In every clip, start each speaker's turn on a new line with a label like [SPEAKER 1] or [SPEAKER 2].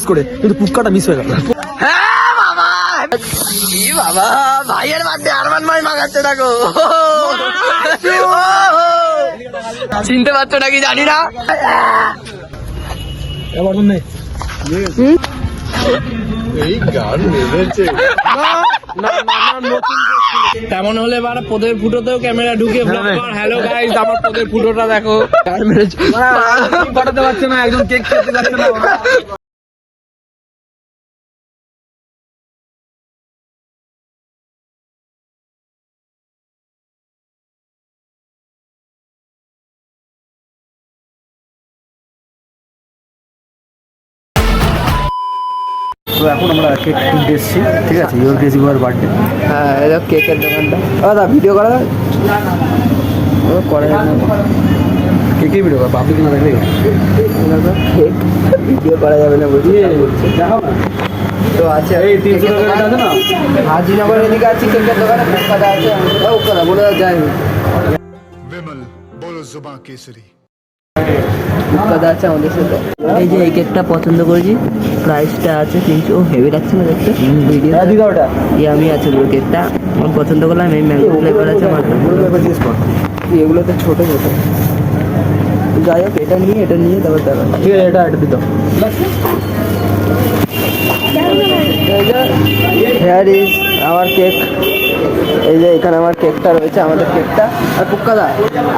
[SPEAKER 1] করে কিন্তু পুক্কাটা মিস হয়ে গেল।
[SPEAKER 2] বাবা ভাইয়ের বার্থডে আরমান ভাই মাগাচ্ছে দেখো, চিনতে পারছো নাকি জানি না। তেমন হলে এবার পদের ফুটোতেও ক্যামেরা ঢুকে হ্যালো গাইস আমার পদের ফুটোটা দেখো,
[SPEAKER 1] পাঠাতে পারছে না, একজন কেক খেতে পারছে না। তো এখন আমরা কেক কিনতে এসেছি, ঠিক আছে, ইওর ক্রেজি বয়ের বার্থডে।
[SPEAKER 2] হ্যাঁ এটা কেকের দোকানটা, দাদা ভিডিও করা ও করে
[SPEAKER 1] কেকেই ভিডিও করা, পাবলিক না দেখলে
[SPEAKER 2] কেক ভিডিও করা যাবে না বুঝলি।
[SPEAKER 1] দেখাও না
[SPEAKER 2] তো আছে
[SPEAKER 1] এই 300 টাকা আছে না,
[SPEAKER 2] হাজিনগর এদিকে আছে কেকের দোকানে, কথা আছে ও কথা বলে যাই
[SPEAKER 3] विमल बोलो जुबां केसरी।
[SPEAKER 2] কথা আছে আমাদের সাথে। এই যে এই কেকটা পছন্দ করেছি, প্রাইসটা আছে 300। ও হেভি লাগছে না দেখতে ভিডিও, আমি আছে পুরো কেকটা আমার পছন্দ করলাম। এই ম্যাঙ্গো ফ্লেভার আছে আমার, এগুলো তো ছোটো ছোটো। যাই হোক এটা নিয়ে তারপর দেখা,
[SPEAKER 1] ঠিক আছে, এটা দিত।
[SPEAKER 2] হেয়ার ইজ আমার কেক। এই যে এখানে আমার কেকটা রয়েছে, আমাদের কেকটা। আর পুক্কাদা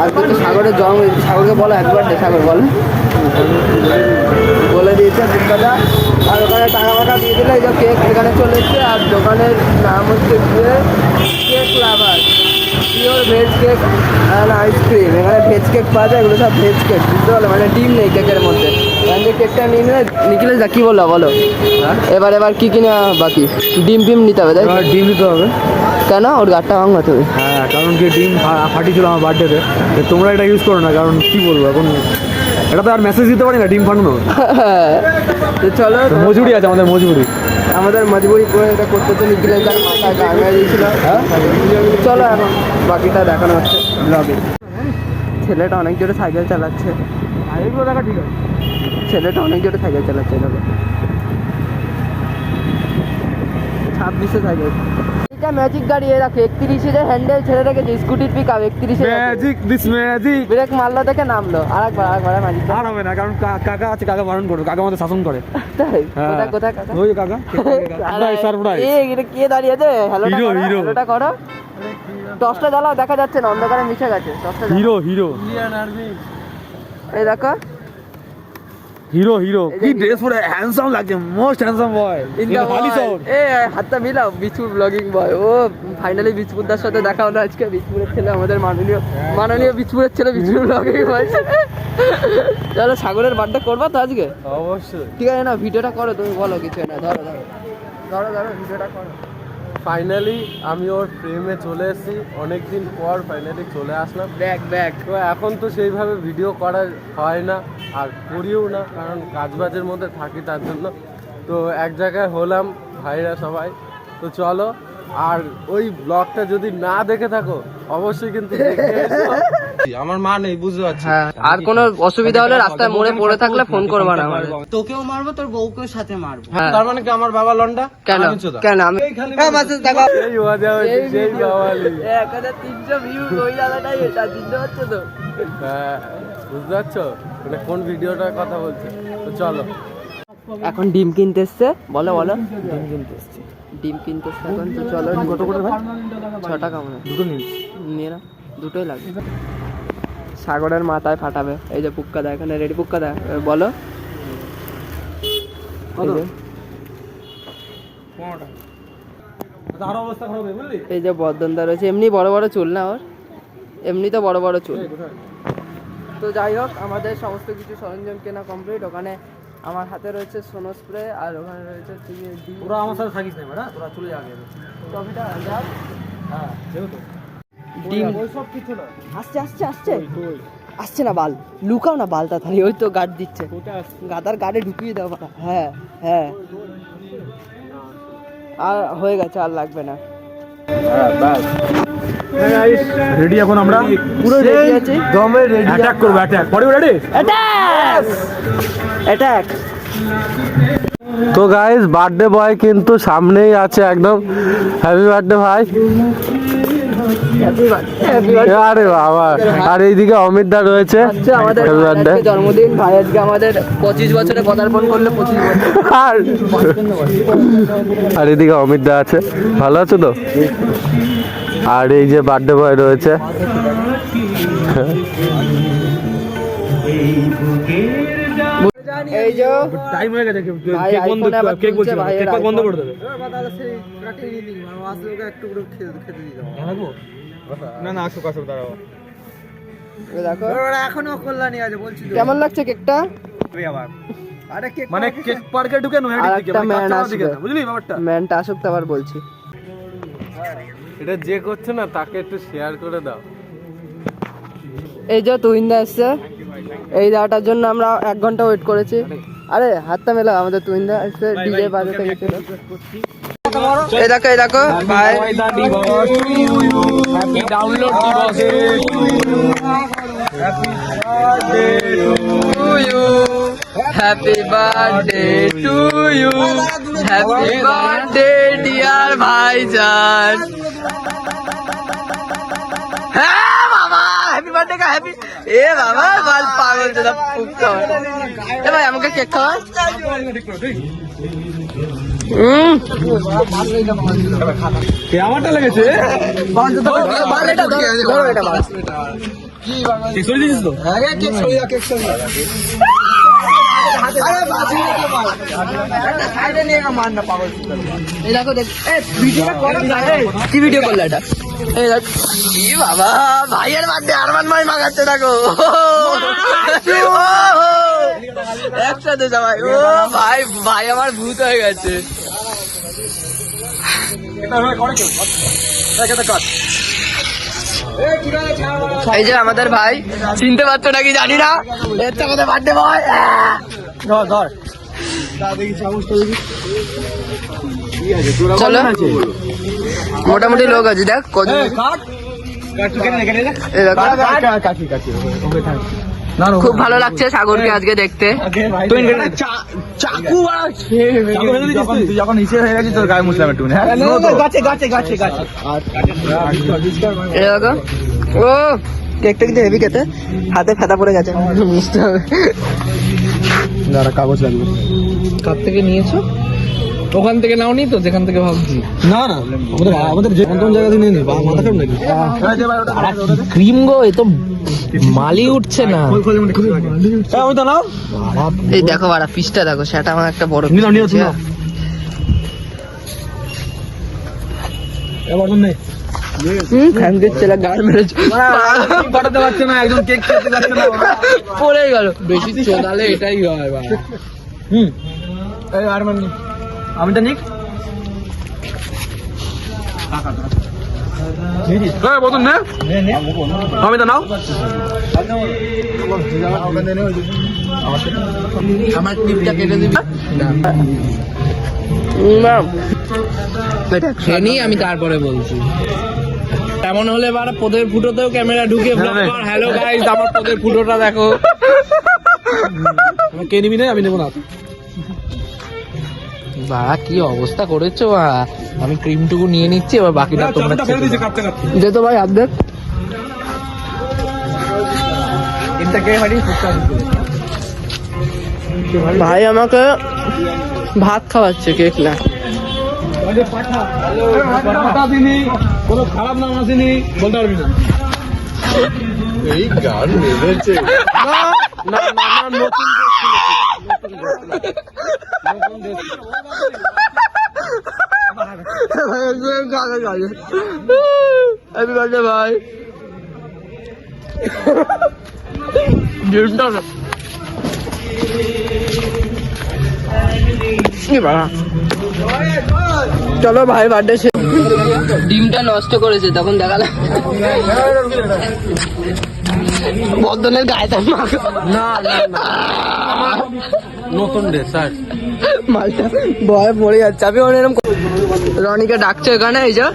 [SPEAKER 2] আজকে তো সাগরের জন্ম, সাগরকে বলো একবার সাগর বলে বলে দিয়েছে পুক্কাদা। আর ওখানে টাকা ফাকা দিয়ে দিলে এই যে কেক এখানে চলে এসছে। আর দোকানের নাম হচ্ছে cake lover, pure veg cake and ice cream. এখানে ভেজ কেক পাওয়া যায়, এগুলো সব ভেজ কেক, বুঝতে পারলো, মানে ডিম নেই কেকের মধ্যে। কারণ যে কেকটা নিয়ে নিলে নিখিলেশ দা কী বলো এবার কি কিনে বাকি ডিম ফিম নিতে হবে, তাই
[SPEAKER 1] ডিম দিতে হবে।
[SPEAKER 2] কেন ওর গাড়টা ভাঙাতে হবে?
[SPEAKER 1] হ্যাঁ, কারণ কি ডিম ফাটিয়েছিল আমার বার্থডেতে, তোমরা এটা ইউজ করো না, কারণ কি বলবো এখন, এটা তো আর মেসেজ দিতে পারি না ডিম ফাটানো।
[SPEAKER 2] তো চলো,
[SPEAKER 1] মজুরি আছে আমাদের,
[SPEAKER 2] মজবুরি করে এটা করতে তো নিখিলেশ দার মাথায় গান হয়ে দিয়েছিল। চলো এখন বাকিটা দেখানো হচ্ছে ব্লগে। ছেলেটা অনেক জোরে সাইকেল চালাচ্ছে,
[SPEAKER 1] এগুলো দেখা ঠিক আছে।
[SPEAKER 2] ছেলেটা অনেক জোরে সাইকেল চালাচ্ছে, দেখো 26-এ সাইকেল। এটা ম্যাজিক গাড়ি, এ দেখো 31-এর হ্যান্ডেল ছেড়ে রেখেছে, স্কুটির পিক আপ 31-এ
[SPEAKER 1] ম্যাজিক, দিস ম্যাজিক।
[SPEAKER 2] ব্রেক মারলো দেখে নামলো, আরেকবার ম্যাজিক
[SPEAKER 1] আর হবে না, কারণ কাকা আছে, কাকা বারণ করবে, কাকা আমাদের শাসন করে।
[SPEAKER 2] তাই
[SPEAKER 1] হ্যাঁ।
[SPEAKER 2] কোথায় কাকা?
[SPEAKER 1] ওই কাকা সারপ্রাইজ।
[SPEAKER 2] এটা কে দাঁড়িয়ে আছে? হ্যালোটা করো, টর্চটা জ্বালাও, দেখা যাচ্ছে না, অন্ধকারে মিশে গেছে টর্চটা।
[SPEAKER 1] হিরো
[SPEAKER 2] এই দেখো
[SPEAKER 1] হিরো কি ড্রেস পরে হ্যান্ডসাম লাগছে, মোস্ট হ্যান্ডসাম বয়।
[SPEAKER 2] এ হাতটা মিলাও, বিচপুর ব্লগিং বয়। ও ফাইনালি বিচপুরদার সাথে দেখা হলো আজকে। বিচপুরের ছেলে আমাদের মাননীয় বিচপুরের ছেলে, বিচপুর ব্লগিং বয়। চলো সাগরের বার্থডে করবা তো আজকে?
[SPEAKER 1] অবশ্যই।
[SPEAKER 2] ঠিক আছে না, ভিডিওটা করো, তুমি বলো কিছু না, ধরো ভিডিওটা করো।
[SPEAKER 4] ফাইনালি আমি ওর প্রেমে চলে এসেছি, অনেকদিন পর ফাইনালি চলে আসলাম।
[SPEAKER 2] ব্যাক
[SPEAKER 4] তো এখন তো সেইভাবে ভিডিও করা হয় না, আর করিও না, কারণ কাজবাজের মধ্যে থাকি তার জন্য। তো এক জায়গায় হলাম ভাইরা সবাই, তো চলো। আর ওই ব্লগটা যদি না দেখে থাকো অবশ্যই কিন্তু দেখে এসো। আমার মা নেই, বুঝতে পারছি।
[SPEAKER 2] আর কোনো অসুবিধা হলে রাস্তায় মোড়ে পড়ে থাকলে ফোন করবা না আমাদের।
[SPEAKER 5] তোকেও মারবো, তোর বউকেও সাথে মারবো।
[SPEAKER 2] হ্যাঁ।
[SPEAKER 4] তার মানে কি আমার বাবা লন্ডা?
[SPEAKER 2] কেন আমি
[SPEAKER 4] সেই মজা হয়েছে, সেই বাওয়ালি।
[SPEAKER 2] 1300 ভিউ ওই দাদাটাই, এটা চিনতে পারছো তো?
[SPEAKER 4] হ্যাঁ, বুঝতে পারছো মানে কোন ভিডিওটার কথা বলছে। তো চলো,
[SPEAKER 2] এখন ডিম কিনতে এসছে, বলো ডিম কিনতে এসছে এখন। তো চলো, কত করে ভাই? 6 টাকা মনে হয়।
[SPEAKER 1] দুটো
[SPEAKER 2] নিয়ে না, দুটোই লাগবে। সাগরের মাথায় ফাটাবে। এই যে পুক্কাদা এখানে রেডি, পুক্কাদা বলো এই যে বর্ধনদা রয়েছে, এমনি বড় চুল না ওর, এমনি তো বড় চুল। তো যাই হোক, আমাদের সমস্ত কিছু সরঞ্জাম কেনা কমপ্লিট। ওখানে আমার হাতে রয়েছে সোনো স্প্রে, আর ওখানে রয়েছে
[SPEAKER 1] তোরা আমার সাথে থাকিস না বেটা, তোরা চলে যাবে।
[SPEAKER 2] টপিটা যাও।
[SPEAKER 1] হ্যাঁ, যেহেতু
[SPEAKER 2] ডিম
[SPEAKER 1] সব কিছু না।
[SPEAKER 2] আসছে না বাল, লুকাও না বালটা তাহলে। ওই তো গার্ড দিচ্ছে, গাদার গার্ডে ঢুকিয়ে দাও বাড়া। হ্যাঁ আর হয়ে গেছে, আর লাগবে না।
[SPEAKER 1] হ্যাঁ, বাস। রেডি এখন আমরা
[SPEAKER 2] পুরো রেডি আছি,
[SPEAKER 4] দমে রেডি।
[SPEAKER 1] অ্যাটাক করবো, অ্যাটাক পরে রেডি।
[SPEAKER 2] Attack attack.
[SPEAKER 4] তো গাইস বার্থডে বয় কিন্তু সামনেই আছে একদম। হ্যাপি বার্থডে ভাই। আরে বাবা, আর এইদিকে অমিত দা রয়েছে।
[SPEAKER 2] আচ্ছা, আমাদের
[SPEAKER 4] হ্যাপি বার্থডে।
[SPEAKER 2] আজকে জন্মদিন ভাই, আজকে আমাদের 25 বছরে পদার্পণ করলে 25 বছর।
[SPEAKER 4] আর এইদিকে অমিত দা আছে, ভালো আছো তো? আর এই যে বার্থডে বয় রয়েছে।
[SPEAKER 2] এই যে
[SPEAKER 1] টাইম হয়ে গেছে,
[SPEAKER 2] ভাই
[SPEAKER 1] কেক বন্ধ,
[SPEAKER 2] iPhone আবার
[SPEAKER 1] কেক বলছি,
[SPEAKER 2] তুলছে, ভাইয়ের
[SPEAKER 1] কেক বন্ধ
[SPEAKER 2] iPhone।
[SPEAKER 1] করে দেবে। না না, আসুক আসুক, দাঁড়াও।
[SPEAKER 2] এই দেখো এখনো কল্যাণী আছে বলছি। কেমন লাগছে কেকটা?
[SPEAKER 1] মানে কেক পার্কে ঢুকে নয়
[SPEAKER 2] আর
[SPEAKER 1] দিকে,
[SPEAKER 2] একটা
[SPEAKER 1] মানে
[SPEAKER 2] ম্যান
[SPEAKER 1] কাস্টমার
[SPEAKER 2] আসবে,
[SPEAKER 1] দিকে না, বুঝলি ব্যাপারটা?
[SPEAKER 2] ম্যানটা আসুক তো আবার বলছি।
[SPEAKER 4] এটা যে করছে না তাকে একটু শেয়ার করে দাও।
[SPEAKER 2] এই যে তুহিনদা এসছে, এই দাওয়াটার জন্য আমরা 1 ঘন্টা ওয়েট করেছি। আরে হাতটা মেলা, আমাদের তুহিনদা এসছে, ডিজে বাজাতে গেছিল। এই দেখো, এই দেখো ভাই,
[SPEAKER 1] হ্যাপি ডাউনলোড দিবস।
[SPEAKER 2] Happy birthday to you, happy birthday dear ভাইজান। হ্যাঁ বাবা, হ্যাপি বার্থডে কা হ্যাপি। এ বাবা বাল পাগল দাদা পুক্কা। এ ভাই আমাকে কেক খাওয়া।
[SPEAKER 1] আমারটা লেগেছে, সরিয়ে দিয়েছিস তো?
[SPEAKER 2] এই দেখো দেখ, কি ভিডিও করলো এটা? এই দেখ, ই বাবা, ভাইয়ের বার্থডে আরমান ভাই মাগাচ্ছে দেখো। একসাথে সবাই, ও ভাই, ভাই আমার ভূত হয়ে গেছে। এই যে আমাদের ভাই, চিনতে পারছো নাকি জানি না, এর তো আমাদের বার্থডে বয়। ধর চলো, মোটামুটি লোক আছে, দেখ কত। এই দেখো, খুব ভালো লাগছে সাগরকে আজকে দেখতে। চাকু
[SPEAKER 1] যখন নিচে হয়ে গেছিস তোর গায়ে মুসলাম একটু।
[SPEAKER 2] এই দেখো, ও কেকটা কিন্তু হেভি খেতে, হাতে ফেটা পড়ে গেছে, মিষ্টি হবে।
[SPEAKER 1] কাগজ লাগবে।
[SPEAKER 2] কার থেকে নিয়েছো? ওখান থেকে নাওনি তো, যেখান থেকে ভাবছি।
[SPEAKER 1] না না, আমাদের যে কোন জায়গা থেকে নিয়ে নি, মাথা খারাপ নাকি?
[SPEAKER 2] ক্রিম গো, এ তো মালি উঠছে না।
[SPEAKER 1] আমি তো নাও।
[SPEAKER 2] এই দেখো বাড়া, পিসটা দেখো, সেটা আমার একটা বড়
[SPEAKER 1] নিলাম, নিয়ে আসুন। এবার নেই
[SPEAKER 2] ফ্যানদের ছেলে গাড় মেরেছে,
[SPEAKER 1] পাঠাতে পারছে না, একদম কেক খেতে পারছে না,
[SPEAKER 2] পড়ে গেল। বেশি চোদালে এটাই হয় বাবা।
[SPEAKER 1] এই আর মানে আমিটা নিক। হ্যাঁ বলুন না, আমি তো নাও।
[SPEAKER 2] আমার ক্লিপটা কেটে দিবি না, আমি তারপরে বলছি। তেমন হলে বারা পোদের ফুটোতেও ক্যামেরা ঢুকে ব্লগ কর। হ্যালো গাইস, আমার পোদের ফুটোটা দেখো।
[SPEAKER 1] কে নিবি না, আমি নেবো না।
[SPEAKER 2] বাবা কি অবস্থা করেছো, আমি ক্রিমটুকু নিয়ে নিচ্ছি, এবার বাকিটা তোমরা দে তো ভাই, অর্ধেক। ভাই আমাকে ভাত খাওয়াচ্ছে, কেক না।
[SPEAKER 1] কোনো খারাপ নাম আসেনি, বলতে পারবি না।
[SPEAKER 4] এই গান মেরেছে।
[SPEAKER 2] হ্যাপি বার্থডে ভাই। চলো ভাই, বার্থডে ডিমটা নষ্ট করেছে, তখন দেখালাম বর্ধনের গায়ে।
[SPEAKER 4] না না না, নতুন ডে স্যার,
[SPEAKER 2] মালটা ভয় পড়ে যাচ্ছে। আমি এরকম রনিকে ডাকছে এখানে, এই যে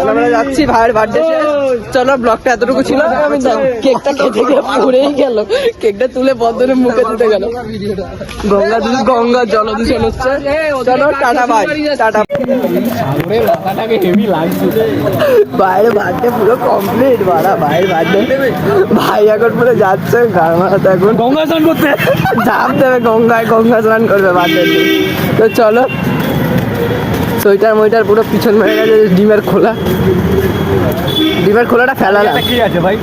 [SPEAKER 2] আমরা যাচ্ছি ভাইয়ের বার্থডে শেষ। চলো ব্লগটা এতটুকু ছিল। আমি কেকটা খেতে গিয়ে পুড়েই গেল, কেকটা তুলে বন্ধনের মুখে দিতে গেল। গঙ্গা জলদূষণ হচ্ছে। চলো টাটা ভাই, টাটা। ভাইয়ের বার্থডে পুরো কমপ্লিট, বাড়া ভাইয়ের বার্থডে। ভাই এখন পুরো যাচ্ছে গাড় মারাতে, এখন গঙ্গা স্নান করতে ঝাঁপ দেবে গঙ্গায়, গঙ্গা স্নান করবে বার্থডে। তো চলো, সোয়েটার মইটার পুরো পিছন মেরে গেছে। ডিমের খোলাটা ফেলা
[SPEAKER 1] কি আছে ভাই?